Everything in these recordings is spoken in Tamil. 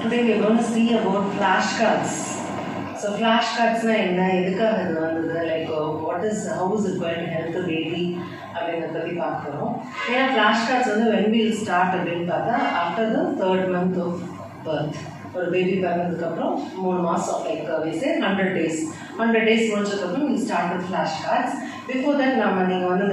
Today we are going to see about flashcards. So flashcards na enna edukkaga idu vandhudu like what is how is it going to help the baby அப்படிங்கறத பத்தி பார்க்கறோம். ஏன்னா flashcards வந்து when we will start அப்படினு பார்த்தா after the 3rd month of birth. ஒரு பேபி பிறந்ததுக்கு அப்புறம் 3 மாசம் like we say 100 days முடிஞ்சதுக்கு அப்புறம் we start with flashcards. Before that நீங்க வந்து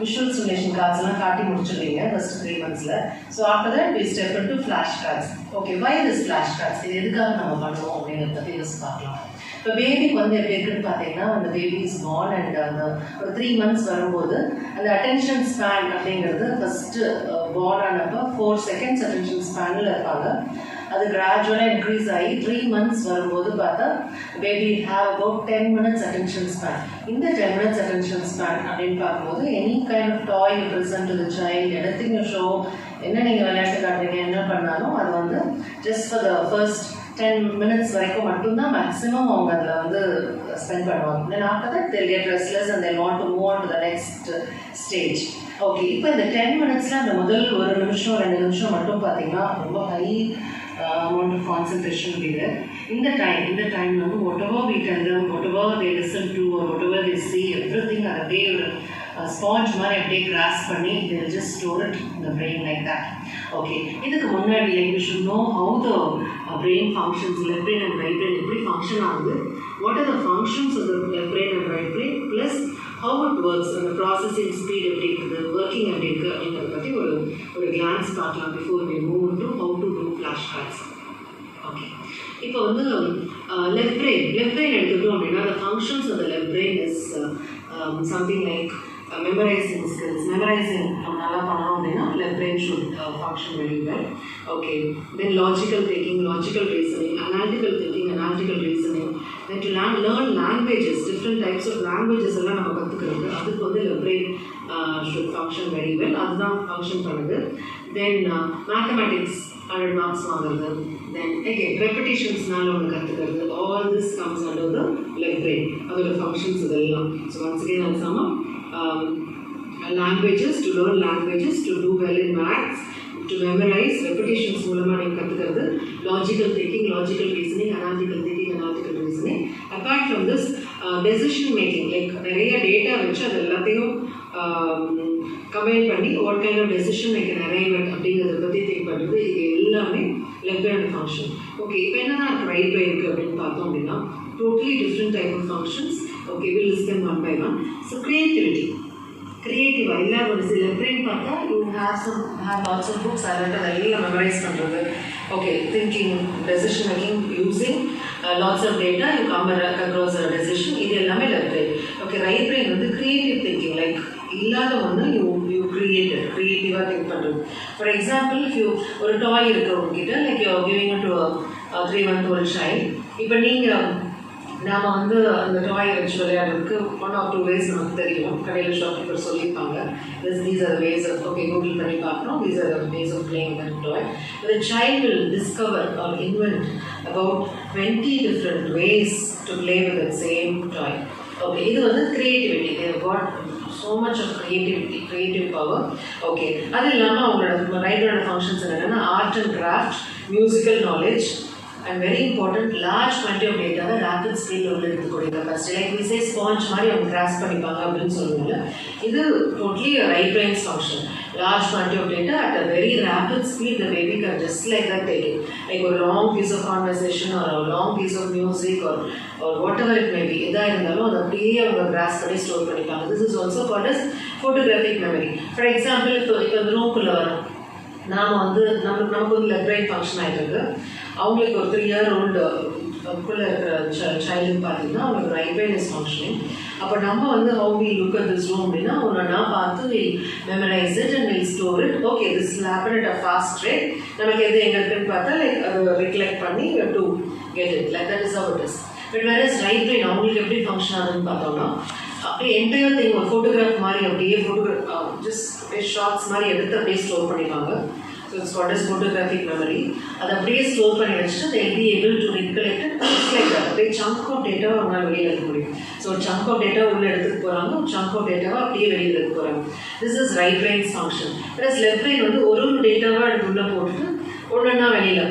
visual stimulation cards எல்லாம் காட்டி முடிச்சிடுவீங்க first 3 monthsல. So after that we step into flashcards. Okay, why this flashcards? இது எதுக்காக நம்ம பண்ணுவோம் அப்படிங்கறத பத்தி பார்க்கலாம். இப்போ பேபிக்கு வந்து எப்படி இருக்குன்னு பார்த்தீங்கன்னா அந்த பேபி இஸ் பார்ன் அண்ட் அந்த ஒரு 3 months வரும்போது அந்த அட்டென்ஷன் ஸ்பேன் அப்படிங்கிறது ஃபஸ்ட்டு பார்ன் ஆனப்போ 4 seconds அட்டென்ஷன் ஸ்பேனில் இருப்பாங்க. அது கிராஜுவலாக இன்க்ரீஸ் ஆகி 3 months வரும்போது பார்த்தா baby have about 10 minutes attention span. இந்த 10 minutes attention span அப்படின்னு பார்க்கும்போது any kind of toy you present to the child, anything you show, என்ன நீங்கள் விளையாட்டு காட்டுறீங்க என்ன பண்ணாலும் அது வந்து just for the first 10 minutes வரைக்கும் மட்டும்தான் மேக்ஸிமம் அவங்க அதில் வந்து ஸ்பெண்ட் பண்ணுவாங்க. Then after that they'll get restless and they want to move on to the next stage. Okay, இப்போ இந்த 10 minutesல அந்த முதல் 1 நிமிஷம் 2 நிமிஷம் மட்டும் பார்த்தீங்கன்னா ரொம்ப high amount of concentration will be there. In the time வந்து whatever we tell them, whatever they listen to or whatever they see, everything are they sponge மாதிரி அப்படியே grasp பண்ணி they will just store it in the brain like that. Okay, இதுக்கு முன்னாடி like we should know how the brain functions, left brain and right brain எப்படி function ஆகுது, what are the functions of the left brain and right brain, plus how it works, the processing speed எப்படி இருக்குது, working எப்படி இருக்குது அப்படிங்கிறத பற்றி ஒரு glance பார்க்கலாம் before we move into how to do flashcards. Okay, இப்போ வந்து left brain எடுத்துக்கிட்டோம் அப்படின்னா the functions of the left brain is something like memorizing skills. Memorizing நல்லா பண்ணணும் அப்படின்னா left brain should function very well. Okay, then logical thinking, logical reasoning, analytical thinking, analytical reasoning. Then to learn languages, different types of languages எல்லாம் நம்ம கற்றுக்கிறது, அதுக்கு வந்து left brain should function very well. அதுதான் ஃபங்க்ஷன் பண்ணுது. Then mathematics 100 marks வாங்குறது, then again repetitionsனால ஒன்று கற்றுக்கிறது, all this comes under the left brain. அதோட functions இதெல்லாம். So once again I'll sum up. Languages, to learn languages, to do well in maths, to memorize, repetitions மூலமா நீங்க கத்துக்கிறது, logical thinking, logical reasoning, analytical thinking, analytical reasoning. Apart from this, decision making, like நிறைய டேட்டா வச்சு அது எல்லாத்தையும் கம்பைன் பண்ணி what kind of decision we can arrive at அப்படிங்கிறத பற்றி திங்க் பண்ணுறது, இது எல்லாமே left brain function. ஓகே, இப்போ என்னதான் ரைட் brain இருக்கு அப்படின்னு பார்த்தோம் அப்படின்னா totally different type of functions. Okay, we'll list them one by one. So creativity. Creative illa oru left brain பார்த்தா you have lots of books அதெல்லாம் எல்லாம் memorize பண்றது. Okay, thinking, decision making, using lots of data you come across a decision, இது எல்லாமே left brain. Okay, right brain வந்து creative thinking, like இல்லாத ஒன்று you creative-ஆ think பண்ணுறது. For example, if you ஒரு toy இருக்கு உங்ககிட்ட, like you are giving it to a 3-month-old child. இப்போ நீங்கள் நாம் வந்து அந்த டாயை வச்சு விளையாடுறதுக்கு 1 or 2 ways நமக்கு தெரியும், கடையில் ஷாப்கீப்பர் சொல்லியிருப்பாங்க. These are the ways of, okay, Google பண்ணி பார்க்குறோம், these are the ways of playing that toy. The child will discover or invent about 20 different ways to play with that same toy. Okay, இது வந்து creativity. They have got so much of creative power. Okay, அது இல்லாமல் அவங்களோட ரைட்டரோட ஃபங்க்ஷன்ஸ் என்னென்னா art and craft, musical knowledge, and very important, large quantity of data that rapid speed உள்ள எடுத்துக்கூடிய capacity. Like we say sponge மாதிரி அவங்க grasp பண்ணிப்பாங்க அப்படின்னு சொல்லுவாங்க. இது totally a right brain's function. Large quantity of data at a very rapid speed the baby can just like that take it. Like a long piece of conversation or a long piece of music or whatever it may be. எதா இருந்தாலும் அதை அப்படியே அவங்க grasp பண்ணி ஸ்டோர் பண்ணிப்பாங்க. This is also called as photographic memory. For example, இப்போ இந்த ரூம்குள்ளே வரும், நாம் வந்து நமக்கு வந்து left brain ஃபங்க்ஷன் ஆகிட்டு இருக்கு. அவங்களுக்கு ஒரு 3-year-old குள்ளே இருக்கிற சைல்டுன்னு பார்த்தீங்கன்னா அவங்களுக்கு ரைட் brain இஸ் ஃபங்க்ஷனிங். அப்போ நம்ம வந்து how we look at this room அப்படின்னா ஒன்றா பார்த்து we memorize it and we'll store it. Okay, this will happen at a fast rate. நமக்கு எது எங்கே இருக்குன்னு பார்த்தா லைக் அதை ரிகலெக்ட் பண்ணி to get it. Like that is how it is. But whereas right brain அவங்களுக்கு எப்படி ஃபங்க்ஷன் ஆகுதுன்னு பார்த்தோம்னா அப்படியே என்டையர் திங் ஒரு ஃபோட்டோகிராஃப் மாதிரி அப்படியே ஜஸ்ட் அப்படியே ஷார்ட்ஸ் மாதிரி எடுத்து அப்படியே ஸ்டோர் பண்ணிப்பாங்க. So it's called as photographic memory. அதை அப்படியே ஸ்டோர் பண்ணி வச்சுட்டு they will be able to recollect it just like that. அப்படியே chunk of data அவங்களால வெளியில் எடுக்க முடியும். ஸோ ஒரு chunk of data உள்ளே எடுத்துகிட்டு போகிறாங்க, ஒரு chunk of data அப்படியே வெளியில் எடுத்து போகிறாங்க. This is right brain's function. Whereas left brain வந்து ஒரு டேட்டாவாக எடுத்து உள்ளே போட்டுட்டு ஒன்றுன்னா வெளியில்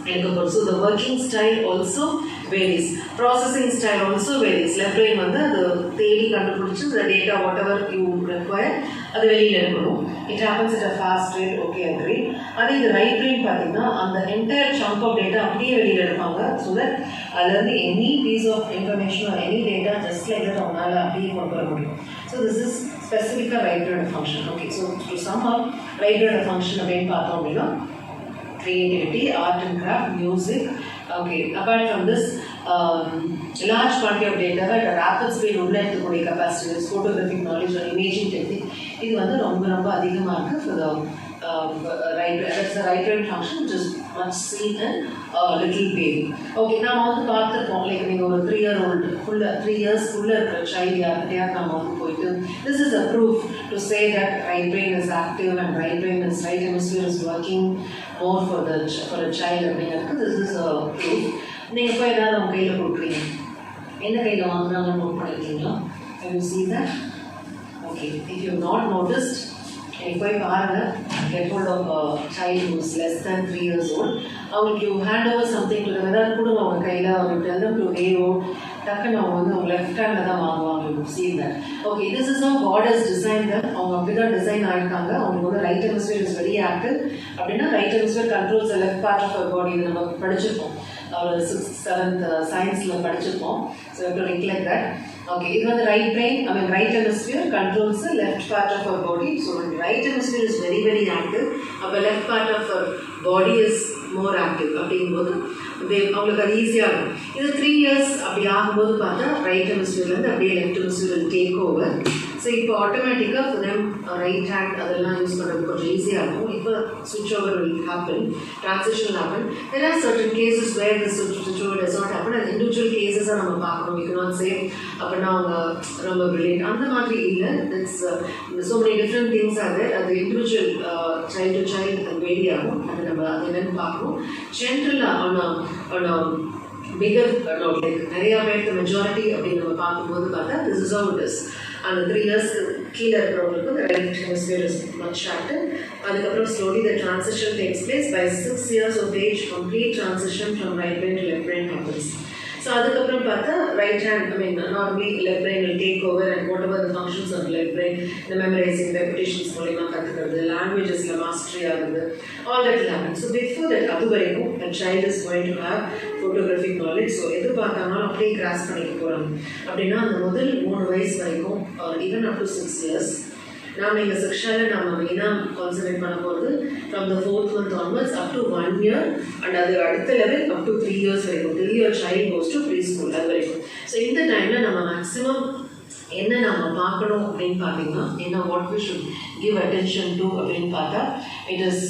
So the working style also varies, processing style also varies. Left brain வந்து அது தேடி கண்டுபிடிச்சு the data whatever you require அது வெளியில எடுக்கணும். It happens at a fast rate, okay, agree. அதே இது right brain பார்த்தீங்கன்னா அந்த entire chunk of data அப்படியே வெளியில எடுப்பாங்க, so that அதுலேருந்து any piece of information or any data just like that அவங்களால அப்படியே கொண்டு வர முடியும். So this is specific right brain function. Okay, so to sum up right brain function அப்படின்னு பார்த்தோம் அப்படின்னா creativity, art and craft, music. Okay, apart from this, large quantity of data at a rapid speed உள்ள எடுத்துக்கூடிய capacity, photographic knowledge or imaging technique, இது வந்து ரொம்ப அதிகமாக இருக்குது for the that's the right brain function which is much seen in little baby. Okay, நாம் வந்து பார்த்துருப்போம், லைக் நீங்கள் ஒரு 3-year-old 3 years இருக்கிற child யார்கிட்டயாவது நம்ம வந்து போயிட்டு this is a proof to say that right brain is active and right brain is right hemisphere is working more for a child அப்படிங்கிறதுக்கு this is a proof. நீங்கள் போய் ஏதாவது அவங்க கையில் கொடுக்குறீங்க, எந்த கையில் வாங்குறாங்கன்னு நோட் பண்ணியிருக்கீங்களா? Have you seen that? Okay, if you have not noticed, நீங்கள் போய் பாருங்கள், get hold of a child who is less than 3 years old. அவங்களுக்கு you hand over something to them, ஏதாவது கொடுங்க அவங்க கையில், அவங்க tell them to wave, டக்குன்னு அவங்க வந்து அவங்க லெஃப்ட் ஹேண்டில் தான் வாங்குவாங்க. You see that? Okay, this is how God has designed them. அவங்க அப்படி தான் டிசைன் ஆகிருக்காங்க. அவங்களுக்கு வந்து right hemisphere is very active அப்படின்னா right hemisphere controls left part of our body. இது நம்ம படிச்சிருப்போம், ஒரு 6th 7th சயின்ஸில் படிச்சிருப்போம். So to recollect that. Okay, இது வந்து right brain, I mean right hemisphere controls left part of our body. So right hemisphere is very active, அப்போ left part of our body is more active. அப்படிங்கும்போது அவங்களுக்கு அது ஈஸியாக இருக்கும். இது 3 years அப்படி ஆகும்போது பார்த்தா ரைட் ஹெமிஸ்பியர்லேருந்து அப்படியே left hemisphere take over. So இப்போ ஆட்டோமேட்டிக்காக ஃபார் தெம் ரைட் ஹேண்ட் அதெல்லாம் யூஸ் பண்ணுறது கொஞ்சம் ஈஸியாக இருக்கும். இப்போ switch over will happen, transition will happen. There are certain cases where the switch over does not happen. அது individual cases-ஆக நம்ம பார்க்கணும். We cannot say அப்படின்னா அவங்க ரொம்ப brilliant அந்த மாதிரி இல்லை. That's so many different things are there. அது individual child to child vary ஆகும். அது நம்ம அது என்னென்னு பார்க்கணும். ஜென்ரலாக on a bigger note, like நிறையா பேருக்கு மெஜாரிட்டி அப்படின்னு நம்ம பார்க்கும்போது பார்த்தா this is how it is. அந்த 3 years கீழே இருக்கிறவங்களுக்கு the right hemisphere is much active. அதுக்கப்புறம் slowly the transition takes place. By 6 years of age, complete transition from right brain to left brain happens. So அதுக்கப்புறம் பார்த்தா right hand, I mean normally left brain will take over and whatever the functions of left brain, இந்த மெமரைசிங் ரெப்பிட்டேஷன்ஸ் மூலமா கற்றுக்கிறது, லாங்குவேஜஸில் மாஸ்டரி ஆகுது, all that will happen. So before that, அது வரைக்கும் a child is going to have photographic knowledge. So எது பார்த்தாலும் அப்படியே கிராஸ் பண்ணிக்க போகிறாங்க. அப்படின்னா அந்த முதல் 3 வயசு வரைக்கும் even up to 6 years நாம் எங்கள் செக்ஷனில் நம்ம மெயினாக கான்சன்ட்ரேட் பண்ண போகிறது from the 4th month onwards up to 1 year and அது அடுத்த லெவல் up to 3 years வரைக்கும். till your child goes to preschool அது வரைக்கும். ஸோ இந்த டைமில் நம்ம மேக்ஸிமம் என்ன நம்ம பார்க்கணும் அப்படின்னு பார்த்தீங்கன்னா, என்ன what we should give attention to அப்படின்னு பார்த்தா, இட் இஸ்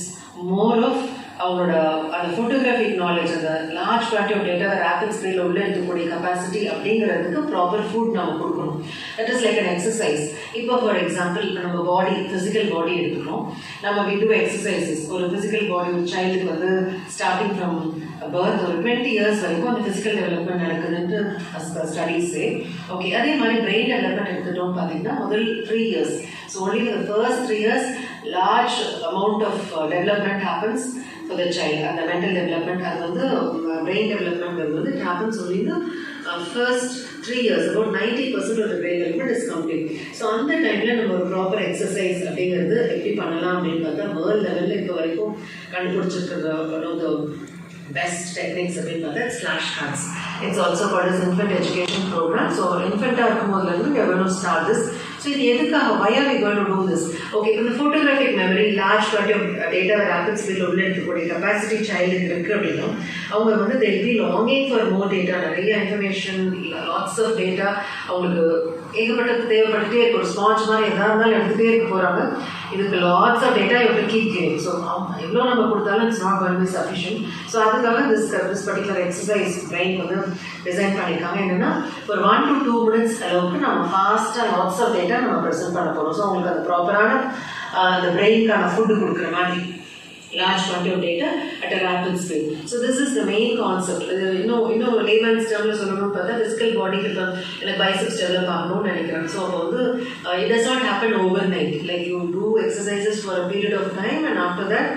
மோர் ஆஃப் அவங்களோட அந்த ஃபோட்டோகிராஃபிக் நாலேஜ், அந்த large quantity of data rapid ஸ்பீடில் உள்ள எடுக்கக்கூடிய கெப்பாசிட்டி அப்படிங்கிறதுக்கு ப்ராப்பர் ஃபுட் நம்ம கொடுக்கணும். That is like an exercise. இப்போ ஃபார் எக்ஸாம்பிள் இப்போ நம்ம பாடி ஃபிசிக்கல் பாடி எடுத்துக்கிறோம், நம்ம வி டூ எக்ஸசைசஸ். ஒரு ஃபிசிக்கல் பாடி ஒரு சைல்டுக்கு வந்து ஸ்டார்டிங் ஃப்ரம் பர்த் ஒரு 20 years வரைக்கும் அந்த ஃபிசிக்கல் டெவலப்மெண்ட் நடக்குதுன்ட்டு ஸ்டடீஸே. ஓகே, அதே மாதிரி பிரெயின் டெவலப்மெண்ட் எடுத்துட்டோம்னு பார்த்தீங்கன்னா முதல் 3 years. So only the first 3 years large amount of development happens for the child. And the mental development அது வந்து brain development வந்து it happens only in the first 3 years. About 90% of the brain development is complete. So அந்த டைமில் நம்ம ஒரு ப்ராப்பர் எக்ஸசைஸ் அப்படிங்கிறது எப்படி பண்ணலாம் அப்படின்னு பார்த்தா, வேர்ல்டு லெவலில் இப்போ வரைக்கும் கண்டுபிடிச்சிருக்கிற one of the best techniques அப்படின்னு பார்த்தா flash cards. It's also called as infant education program. So infant-ஆக இருக்கும்போதுலேருந்து we are going to start this. So இது எதுக்காக, why are we going to do this? Okay, இப்போ இந்த photographic memory large quantity of data rapid ஸ்பீடில் உள்ள எடுக்கக்கூடிய கெப்பாசிட்டி சைல்டுக்கு இருக்குது அப்படின்னா, அவங்க வந்து they will be longing for more data, நிறைய இன்ஃபர்மேஷன், லாட்ஸ் ஆஃப் டேட்டா அவங்களுக்கு ஏகப்பட்டது தேவைப்பட்டுட்டே இருக்கு. ஒரு ஸ்பாஞ்ச் மாதிரி எதாக இருந்தாலும் எடுத்துகிட்டே இருக்க போகிறாங்க. இதுக்கு lots of data you keep came. So எவ்வளோ நம்ம கொடுத்தாலும் it's not going to be sufficient. So அதுக்காக திஸ் பர்டிகுலர் எக்ஸசைஸ் பிரெயின் வந்து டிசைன் பண்ணியிருக்காங்க. என்னென்னா ஒரு 1 to 2 minutes அளவுக்கு நம்ம ஃபாஸ்ட்டாக லாட்ஸ் ஆஃப் டேட்டா நம்ம ப்ரெசென்ட் பண்ண போகிறோம். ஸோ அவங்களுக்கு அந்த ப்ராப்பரான அந்த பிரெயினுக்கான ஃபுட்டு கொடுக்குற மாதிரி large quantity of data at a rapid speed. So this is the main concept. இன்னும் layman's termல சொல்லணும்னு பார்த்தா physical body எனக்கு biceps develop ஆகணும்னு நினைக்கிறேன். ஸோ அப்போ வந்து it does not happen overnight. Like you do exercises for a period of time and after that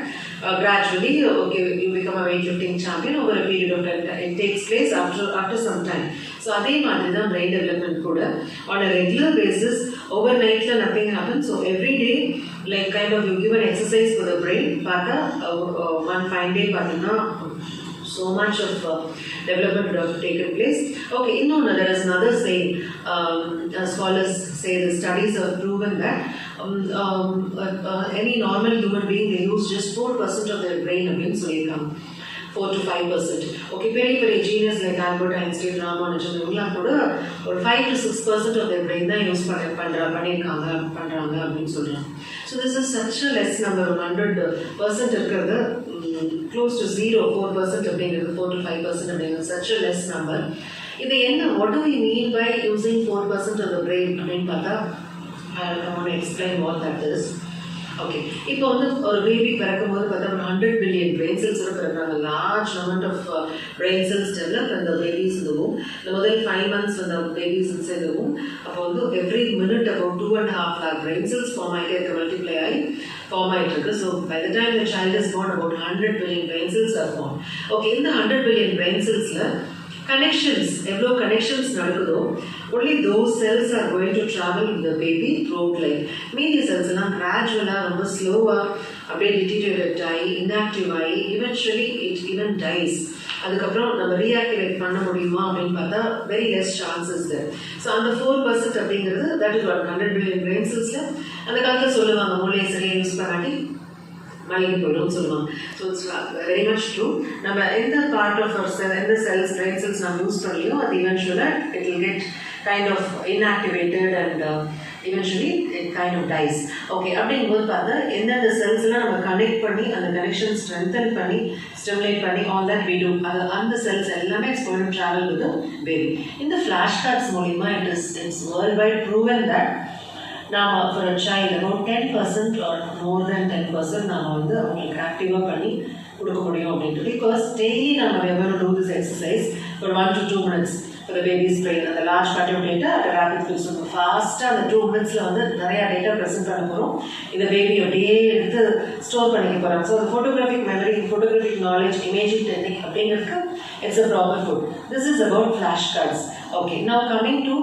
gradually, okay, you become a weightlifting champion over a period of time. It takes place after some time. So அதே மாதிரி தான் brain development கூட on a regular basis, overnight nothing happens. So every day, like kind of you give an exercise for the brain, பார்த்தா one fine day பார்த்தீங்கன்னா so much of development would have taken place. Okay, there is another saying, scholars say the studies have proven that any normal human being, they use just 4% of their brain அப்படின்னு சொல்லியிருக்காங்க. 4 to 5%. Okay, very genius like Albert Einstein, Ramanujan, இவங்களாம் கூட ஒரு 5 to 6% of their brain தான் யூஸ் பண்ணியிருக்காங்க அப்படின்னு சொல்றாங்க. So this is such a less number. 100% இருக்கிறது close to 4% அப்படிங்கிறது 4 to 5% அப்படிங்கிறது such a less number. இது என்ன, what do we mean by using 4% of the brain அப்படின்னு பார்த்தா, I want to explain what that is. Okay, இப்போ வந்து ஒரு பேபி பிறக்கும்போது பார்த்தா 100 billion brain cells பிறக்கிறாங்க. Large amount of brain cells develop and the babies in the womb. இந்த முதல் 5 months when the babies inside the womb, அப்போ வந்து every minute about 2.5 lakh brain cells form ஆகிட்டு multiply ஆகி form ஆகிட்டு இருக்கு. So by the time the child is born, about 100 billion brain cells are formed. Okay, இந்த 100 billion brain cellsல connections, எவ்வளோ connections நடக்குதோ, only those cells are going to travel with the baby throughout life. மீதி cells எல்லாம் கிராஜுவலாக ரொம்ப ஸ்லோவாக அப்படியே டிட்டீரியேட் ஆகி inactive ஆகி eventually it even dies. அதுக்கப்புறம் நம்ம ரீஆக்டிவேட் பண்ண முடியுமா அப்படின்னு பார்த்தா very less chances there. So அந்த 4% அப்படிங்கிறது that is what 100 billion brain cellsல அந்த காலத்தில் சொல்லுவாங்க, மூளையை சரியாக யூஸ் பண்ணாட்டி மலைக்கு போயிடும் சொல்லுவாங்க. So it's very much true. நம்ம எந்த பார்ட் ஆஃப் அவர் செல், எந்த செல்ஸ், பிரெயின் செல்ஸ் நம்ம யூஸ் பண்ணலையோ அது இவென்ச்சுவலாக it will get kind of inactivated and eventually it kind of dies. Okay, அப்படிங்கும்போது பார்த்தா எந்தெந்த செல்ஸ்லாம் நம்ம கனெக்ட் பண்ணி அந்த கனெக்ஷன் ஸ்ட்ரென்தன் பண்ணி ஸ்டிமுலேட் பண்ணி all that we do, அந்த செல்ஸ் எல்லாமே it's going to travel with the baby. இந்த ஃப்ளாஷ் கார்ட்ஸ் மூலிமா it's worldwide proven that நாம் for a child about 10% or more than 10% நாம் வந்து அவங்களுக்கு ஆக்டிவாக பண்ணி கொடுக்க முடியும் அப்படின்ட்டு. பிகாஸ் டெய்லி நம்ம we are going to do this exercise for 1 to 2 minutes for the baby's brain. அந்த large party of data at a rapid pace நம்ம ஃபாஸ்ட்டாக அந்த 2 minutesல வந்து நிறையா டேட்டா ப்ரெசென்ட் பண்ண போகிறோம். இந்த பேபி அப்படியே எடுத்து ஸ்டோர் பண்ணிக்க போகிறாங்க. So photographic memory, photographic knowledge, imaging technique அப்படிங்கிறதுக்கு it's a proper food. This is about flash cards. Okay, now coming to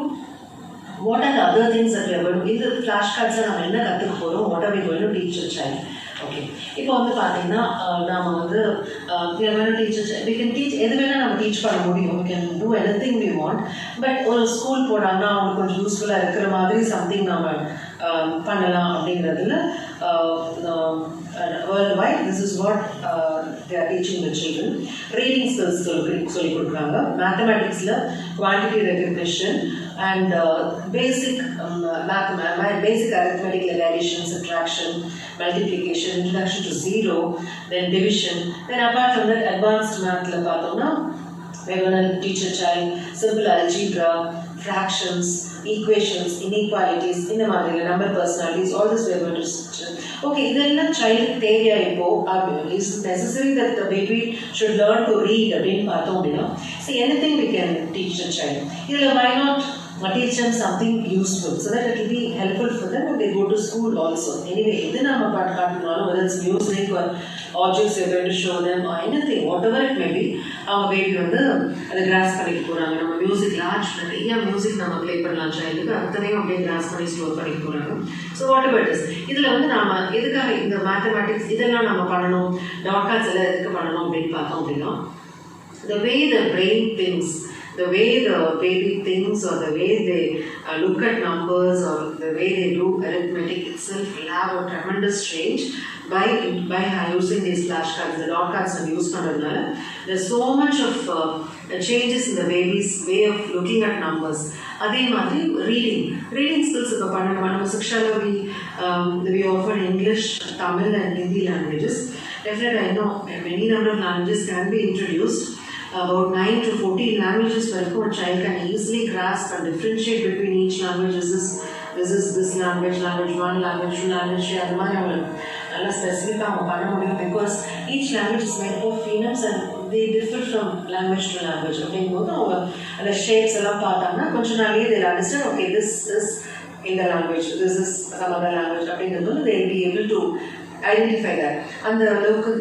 what are the other things that we are going to, இந்த ஃப்ளாஷ் கார்ட்ஸை நம்ம என்ன கற்றுக்க போகிறோம், what are we going to teach a child. Okay, இப்போ வந்து பார்த்தீங்கன்னா நாம் வந்து we are going to teach a child, we can teach, எது வேணால் நம்ம டீச் பண்ண முடியும், we can do anything we want. But ஒரு ஸ்கூல் போனாங்கன்னா அவங்களுக்கு கொஞ்சம் யூஸ்ஃபுல்லாக இருக்கிற மாதிரி சம்திங் நம்ம பண்ணலாம் அப்படிங்கிறதுல worldwide this is what they are teaching the children. Reading skills சொல்லி கொடுக்குறாங்க. மேத்தமேட்டிக்ஸில் quantity recognition and basic basic arithmetic like addition, subtraction, multiplication, introduction to zero, then division. Then apart from that, advanced math la paathomna we are going to teach a child simple algebra, fractions, equations, inequalities, இந்த மாதிரி number personalities, all this we are going to teach. Okay, இதெல்லாம் சைல்டு தேவையா? இப்போ is necessary that the baby should learn to read அப்படின்னு பார்த்தோம் அப்படின்னா, see anything we can teach the child. இதில் why not teach them something useful so that it will be helpful for them when they go to school also. Anyway, எது நம்ம காட்டினாலும் whether it's music or objects we are going to show them or anything, whatever it may be, அவங்க பேபி வந்து அதை கிராஸ் பண்ணிட்டு போகிறாங்க. நம்ம மியூசிக் லார்ஜ் நிறைய மியூசிக் நம்ம ப்ளே பண்ணலாம் சைல்டுக்கு, அத்தனையும் அப்படியே கிராஸ் பண்ணி ஸ்டோர் பண்ணிட்டு போகிறாங்க. So what ever it is, இதில் வந்து நம்ம எதுக்காக இந்த மேத்தமேட்டிக்ஸ் இதெல்லாம் நம்ம பண்ணணும், டாட் கார்ட்ஸ் எல்லாம் எதுக்கு பண்ணணும் அப்படின்னு பார்த்தோம் அப்படின்னா, the way the brain thinks, the way the baby thinks or the way they look at numbers or the way they do arithmetic itself will have a tremendous change by using these flashcards. The dot cards are used பண்ணதுனால there's so much of changes in the baby's way of looking at numbers. அதே மாதிரி reading skills இப்போ பண்ணணும். நம்ம சிக்ஷாவில் we offer English, Tamil and Hindi languages. Definitely I know many number of languages can be introduced. About 9 to 14 languages வரைக்கும் a child can easily grasp and differentiate between each language. This is this language 1, language 2, language 3. அது மாதிரி அவங்க நல்லா ஸ்பெசிஃபிக்காக அவங்க பண்ண முடியும். Because each language is made of phonemes and they differ from language to language. அப்படிங்கும்போது அவங்க அந்த ஷேப்ஸ் எல்லாம் பார்த்தாங்கன்னா கொஞ்சம் நாளையே they'll understand, okay, this is in the language, this is some other language அப்படிங்கிறது they will be able to identify that. And the local,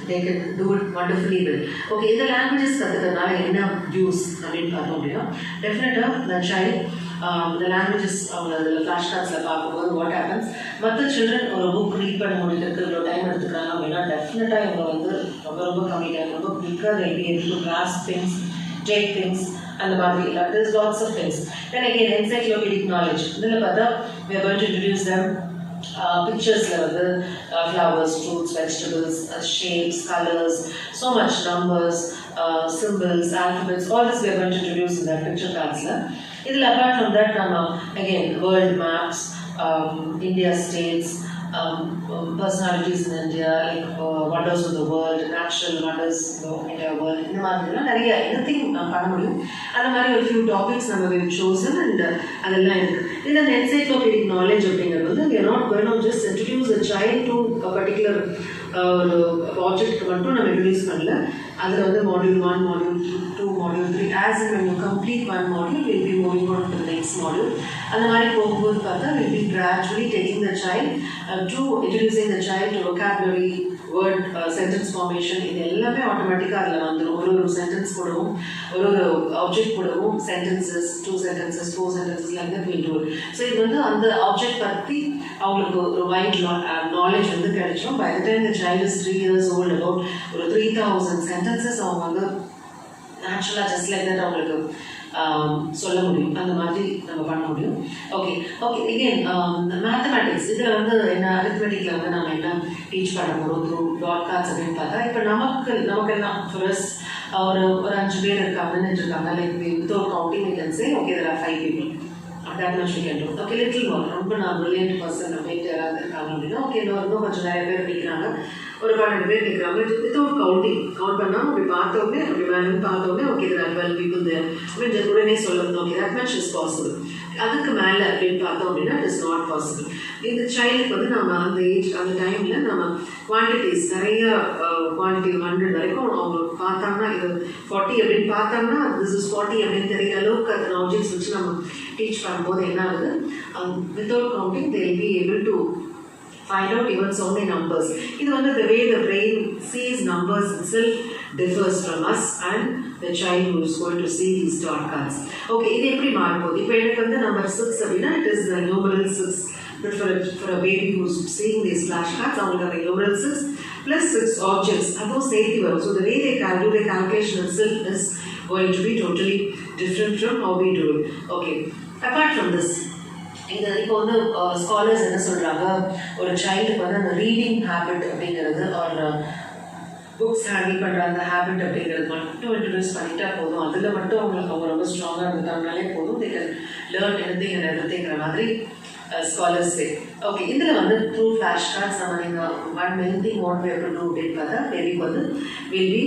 they can do it wonderfully well. Okay, இந்த languages கற்றுக்கிறதுனால என்ன யூஸ் அப்படின்னு பார்த்தோம் அப்படின்னா, டெஃபினட்டாக the child the languages அவங்க அதில் ஃப்ளாஷ் கார்ட்ஸில் பார்க்கும்போது வாட் ஹேப்பன்ஸ், மற்ற சில்ட்ரன் ஒரு புக் ரீட் பண்ண முடிக்கிறதுக்கு இவ்வளோ டைம் எடுத்துக்கிறாங்க அப்படின்னா டெஃபினட்டாக இவங்க வந்து ரொம்ப ரொம்ப கம்மி டைம், ரொம்ப குயிக்காக they will be able to grasp things, take things, அந்த மாதிரி there's lots of things. Then again encyclopedic knowledge, இதில் பார்த்தா we are going to introduce them pictures of flowers, fruits, vegetables, shapes, colors, so much numbers, symbols, alphabets, all this we are going to introduce in that picture cards. Apart from that, again world maps, India states, personalities in India, like wonders of the world, natural wonders in the world, இந்த மாதிரிலாம் நிறைய anything பண்ண முடியும். அந்த மாதிரி ஒரு few topics நம்ம we've chosen and அதெல்லாம் இருக்கு. இதில் அந்த encyclopedic knowledge அப்படிங்கிறது வந்து we are not going to just introduce a child to a particular ஒரு ப்ராஜெக்ட் மட்டும் நம்ம இன்ட்ரடியூஸ் பண்ணல. அதில் வந்து module 1, module 2, module 3, as and when you complete one module we'll be moving on to the next module. அந்த மாதிரி போகும்போது பார்த்தா we'll be gradually taking the child to introducing the child to vocabulary, word, sentence formation. இது எல்லாமே ஆட்டோமேட்டிக்காக அதில் வந்துடும். ஒரு சென்டென்ஸ் போடவும், ஒரு ஆப்ஜெக்ட் போடவும், sentences, 2 sentences, 4 sentences like that we'll do it. So இது வந்து அந்த ஆப்ஜெக்ட் பற்றி அவங்களுக்கு ஒரு வைட் நாலேஜ் வந்து கிடைச்சிடும். By the time the child is 3 years old, about ஒரு 3000 sentences அவங்க வந்து நேச்சுரலாக ஜஸ்ட் லைக் தட் அவங்களுக்கு சொல்ல முடியும். அந்த மாதிரி நம்ம பண்ண முடியும். ஓகே again மேத்தமேட்டிக்ஸ், இதில் வந்து என்ன அரித்மெட்டிக்கில் வந்து நம்ம என்ன டீச் பண்ண போகிறோம் த்ரூ டாட் கார்ட்ஸ் அப்படின்னு பார்த்தா, இப்போ நமக்கெல்லாம் ஃபர்ஸ்ட் ஒரு 5 பேர் இருக்காங்கன்னு இருக்காங்க, like without counting we can say okay there are 5 people, that much we can do. Okay, little more, ரொம்ப நான் brilliant person அப்படின்ட்டு யாராவது இருக்காங்க அப்படின்னா ஓகே இன்னும் கொஞ்சம் நிறைய பேர் படிக்கிறாங்க, ஒரு 12 பேர் கேட்குறாங்க, வித்தவுட் கவுண்டிங் கவுண்ட் பண்ணாமல் அப்படி பார்த்தோடனே அப்படி மேலே பார்த்தோடனே okay there are 12 people there அப்படின்னு உடனே சொல்லணும். Okay that much is possible. அதுக்கு மேலே அப்படின்னு பார்த்தோம் அப்படின்னா it is not possible. இந்த சைல்டுக்கு வந்து நம்ம அந்த ஏஜ் அந்த டைமில் நம்ம குவான்டிட்டிஸ் நிறைய குவான்டிட்டி 100 வரைக்கும் அவங்க பார்த்தாங்கன்னா இது 40 அப்படின்னு பார்த்தாங்கன்னா this is 40 அப்படின்னு தெரிகிற அளவுக்கு அந்த ஆப்ஜெக்ட்ஸ் வச்சு நம்ம டீச் பண்ணும்போது என்ன ஆகுது, without counting they will be able to find out even so many numbers. இது வந்து the way the brain sees numbers itself differs from us and the child who is going to see these dot cards. Okay, இது எப்படி மாறும்போது, இப்போ எனக்கு வந்து நம்பர் 6 அப்படின்னா it is the numeral 6, but for a baby who is seeing these flashcards அவங்களுக்கு அந்த numeral 6 plus 6 objects அதுவும் சேர்த்து வரும். So the way they do the calculation itself is going to be totally different from how we do it. Okay, apart from this, இது இப்போ வந்து ஸ்காலர்ஸ் என்ன சொல்கிறாங்க, ஒரு சைல்டுக்கு வந்து அந்த ரீடிங் ஹேபிட் அப்படிங்கிறது ஒரு புக்ஸ் ஹேண்டில் பண்ணுற அந்த ஹேபிட் அப்படிங்கிறது மட்டும் இன்ட்ரடியூஸ் பண்ணிட்டா போதும், அதில் மட்டும் அவங்க ரொம்ப ஸ்ட்ராங்காக இருந்துட்டாங்கனாலே போதும், they can learn anything and everythingங்கிற மாதிரி ஸ்காலர்ஸ் சே. ஓகே, இதில் வந்து த்ரூ ஃப்ளாஷ் கார்ட்ஸ் நம்ம நீங்கள் one main thing what we have to do அப்படின்னு பார்த்தா பேபிக்கு வந்து will be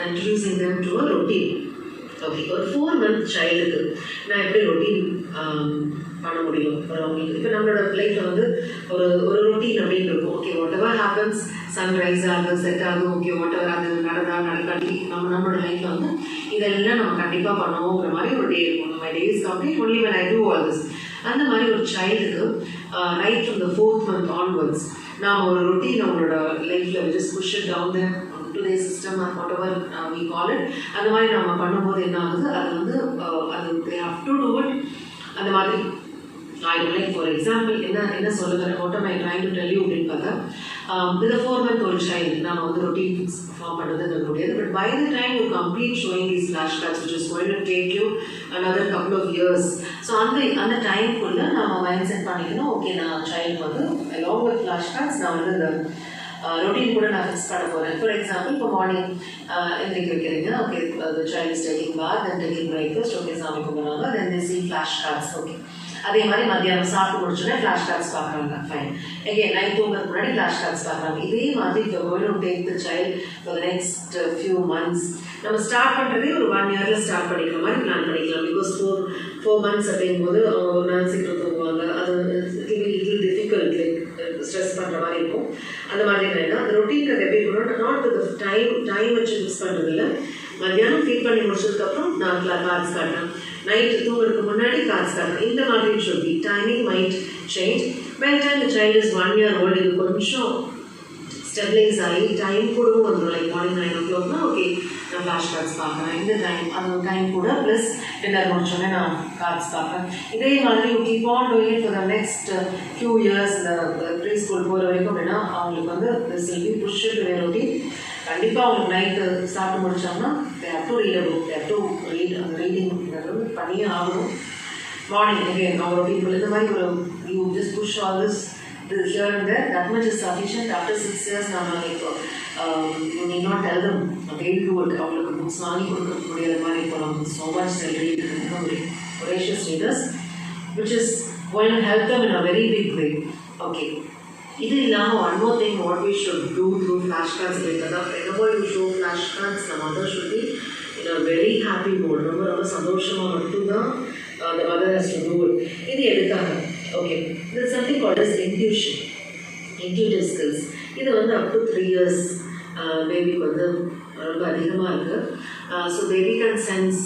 introducing them to a routine. Okay, ஒரு 4 month சைல்டுக்கு நான் எப்படி ரொட்டீன் பண்ண முடியும் அவங்களுக்கு. இப்போ நம்மளோட லைஃப்பில் வந்து ஒரு ரொட்டீன் அப்படின்னு இருக்கும். Okay, what ever happens, sunrise ஆகும், செட் ஆகும், ஓகே வாட் எவர் அது நடக்காட்டி நம்மளோட லைஃப்பில் வந்து இதெல்லாம் நம்ம கண்டிப்பாக பண்ணுவோங்கிற மாதிரி ஒரு டே இருக்கும். நம்ம day is complete only when I do all this. அந்த மாதிரி ஒரு சைல்டுக்கு right from the 4th month onwards நாம் ஒரு ரொட்டீன் அவங்களோட லைஃப்பில் just push it down there to their system or whatever we call it. அந்த மாதிரி நம்ம பண்ணும்போது என்ன ஆகுது, அது வந்து அது they have to do it. அந்த மாதிரி லைக் ஃபார் எக்ஸாம்பிள் என்ன சொல்லுங்க, what am I trying to tell you அப்படின்னு பார்த்தா, with a 4 month ஒரு சைல்டு நம்ம வந்து ரொட்டீன் ஃபார்ம் பண்ணுறதுன்னு முடியாது. But by the time you complete showing these flash cards which is going to take you another couple of years. So அந்த டைம்குள்ளே நம்ம மைண்ட் செட் பண்ணிக்கணும், ஓகே நான் சைல்டு வந்து along with ஃப்ளாஷ் கார்ட்ஸ் நான் வந்து இந்த ரொட்டீன் கூட நான் ஃபிக்ஸ் பண்ண போகிறேன். ஃபார் எக்ஸாம்பிள் இப்போ மார்னிங் எந்திரிக்க வைக்கிறீங்க, okay the child is taking bath and taking breakfast, okay சாமி கும்பிட்றாங்க, then they see flash cards. Okay, அதே மாதிரி மத்தியானம் சாப்பிட்டு முடிச்சோன்னே ஃப்ளாஷ் கார்ட்ஸ் பார்க்குறாங்க, ஃபைன். எகெயின் நைட் தூங்குறதுக்கு முன்னாடி ஃப்ளாஷ் கார்ட்ஸ் பார்க்குறாங்க. இதே மாதிரி இப்போ going to take the child for the next few months. நம்ம ஸ்டார்ட் பண்ணுறதே ஒரு 1 yearல ஸ்டார்ட் பண்ணிக்கிற மாதிரி பிளான் பண்ணிக்கலாம். பிகாஸ் 4 months அப்படிங்கும்போது அவங்க ஒரு நாள் சீக்கிரம் தூங்குவாங்க, அது லிட்டில் டிஃபிகல்ட், லைக் ஸ்ட்ரெஸ் பண்ணுற மாதிரி இருக்கும். அந்த மாதிரி வேண்டாம். அந்த ரொட்டீன் எப்படி பண்ணணும், நாட் வித் டைம் வச்சு மிஸ் பண்ணுறது இல்லை. மத்தியானம் ஃபீட் பண்ணி முடிச்சதுக்கப்புறம் நான் கார்ட்ஸ் காட்டுறேன், நைட்டு தூங்குறதுக்கு முன்னாடி கார்ட்ஸ் காட்டுறேன், இந்த மாதிரி should be. Timing might change, By the time the child is 1 year old, இது கொஞ்சம் ஸ்டெபிளைஸ் ஆகி டைம் கூடவும் வந்துடும். லைக் மார்னிங் 9 o'clockனா ஓகே நான் ஃப்ளாஷ் கார்ட்ஸ் பார்க்குறேன், இந்த டைம் அது டைம் கூட ப்ளஸ் டின்னர் முடிச்சோடனே நான் கார்ட்ஸ் பார்க்குறேன். இதே மாதிரி you keep on doing it for the next few years. இந்த ப்ரீ ஸ்கூல் போகிற வரைக்கும் அப்படின்னா அவங்களுக்கு வந்து this will be push to their routine. கண்டிப்பாக அவங்களுக்கு நைட்டு சாப்பிட்டு முடிச்சாங்கன்னா they have to read a book, they have to read. அந்த ரீடிங் பண்ணியே ஆகணும். மார்னிங் அகேன் அவங்க ரொட்டீன் இந்த மாதிரி ஒரு you just push all this here and there, that much is sufficient. After 6 years நம்ம like you need not tell them they do it. அவங்களுக்கு புக்ஸ் வாங்கி கொடுக்க முடியாத மாதிரி போகலாம். So much they read, voracious readers, which is going to help them in a very big way. Okay. இது இல்லாமல் one more thing what we should do through flashcards later. Whenever you show flashcards, the mother should be in a very happy mood. ரொம்ப சந்தோஷமாக மட்டும்தான் the mother has to do it. இது எதுக்காக? Okay, there is something called as intuitive skills. இது வந்து up to 3 years பேபிக்கு வந்து ரொம்ப அதிகமாக இருக்குது. ஸோ பேபி கேன் சென்ஸ்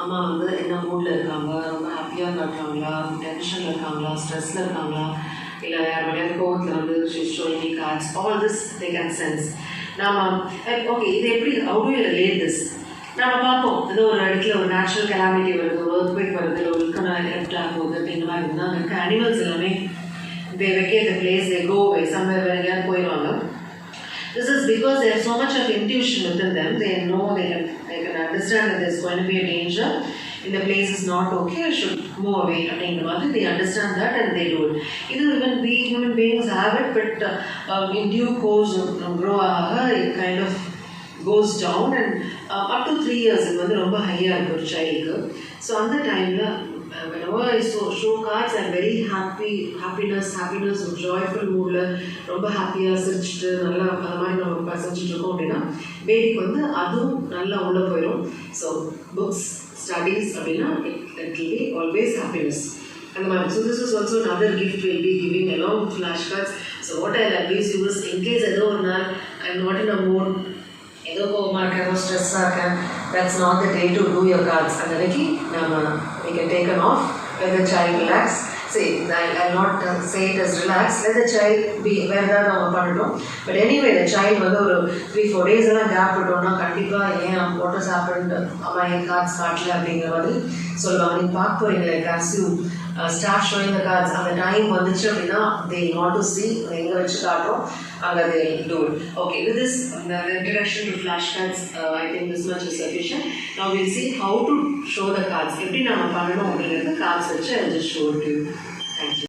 அம்மா வந்து என்ன மூடில் இருக்காங்க, ரொம்ப ஹாப்பியாக இருக்காங்களா, டென்ஷனில் இருக்காங்களா, ஸ்ட்ரெஸ்ஸில் இருக்காங்களா, இல்லை யார் மணியாவது கோவத்தில் வந்து showing cards, all this they can sense. நாம் ஓகே இது எப்படி how do you relate this? நம்ம பார்ப்போம் ஏதோ ஒரு இடத்துல ஒரு நேச்சுரல் கெலாமிட்டி வருது, ஒரு எர்த்குவேக் வருது, இல்லை ஒரு எர்த் ஆகுது அப்படின்ற மாதிரி இருந்தால் அங்கே இருக்க அனிமல்ஸ் எல்லாமே they vacate the place, they go away somewhere வேறு எங்கேயாவது போயிடுவாங்க. This is because they have so much of intuition within them. They know they can understand that there's going to be a danger. In the place is not okay, I should move away. They understand that and they do it. Even we human beings have it, but in due course grow it kind of goes down and up to 3 years இது வந்து ரொம்ப ஹையாக இருக்குது ஒரு சைல்டுக்கு. ஸோ அந்த டைமில் whenever I show cards, I'm very happiness, ஒரு ஜாய்ஃபுல் மூடில் ரொம்ப ஹாப்பியாக சிரிச்சுட்டு நல்லா அந்த மாதிரி நம்ம செஞ்சுட்டு இருக்கோம் அப்படின்னா பேபிக்கு வந்து அதுவும் நல்லா உள்ளே போயிடும். ஸோ புக்ஸ் ஸ்டடீஸ் அப்படின்னா it will be always happiness அந்த மாதிரி. So this is also another gift we'll be giving along with flash cards. So what I'll advise you is, in case ஏதோ ஒரு நாள் I'm not in a mood, ஏதோ கோவமாக இருக்கேன், ஏதோ ஸ்ட்ரெஸ்ஸாக இருக்கேன், that's not the day to do your cards. அந்த அன்றைக்கி நம்ம we can take an off, let the child relax. See, I'll not say it as relax, let the child be வேறு ஏதாவது நம்ம பண்ணிட்டோம். பட் எனிவே the child வந்து ஒரு 3-4 days எல்லாம் கேப் விட்டோம்னா கண்டிப்பாக ஏன் வாட் இஸ் ஹேப்பன்ட், அம்மா என் கார்ட்ஸ் காட்டல அப்படிங்கிற மாதிரி சொல்லுவாங்க. நீங்கள் பார்க்க போகிறீங்களே as you start showing the cards, அந்த டைம் வந்துச்சு அப்படின்னா they want to see எங்கே வச்சு காட்டுறோம் அங்கே they do it. Okay, with this the introduction to flashcards, I think this much is sufficient. Now we'll see how to show the cards. எப்படி நம்ம பண்ணணும் அப்படிங்கிறது cards வச்சு I just show it to you. Thank you.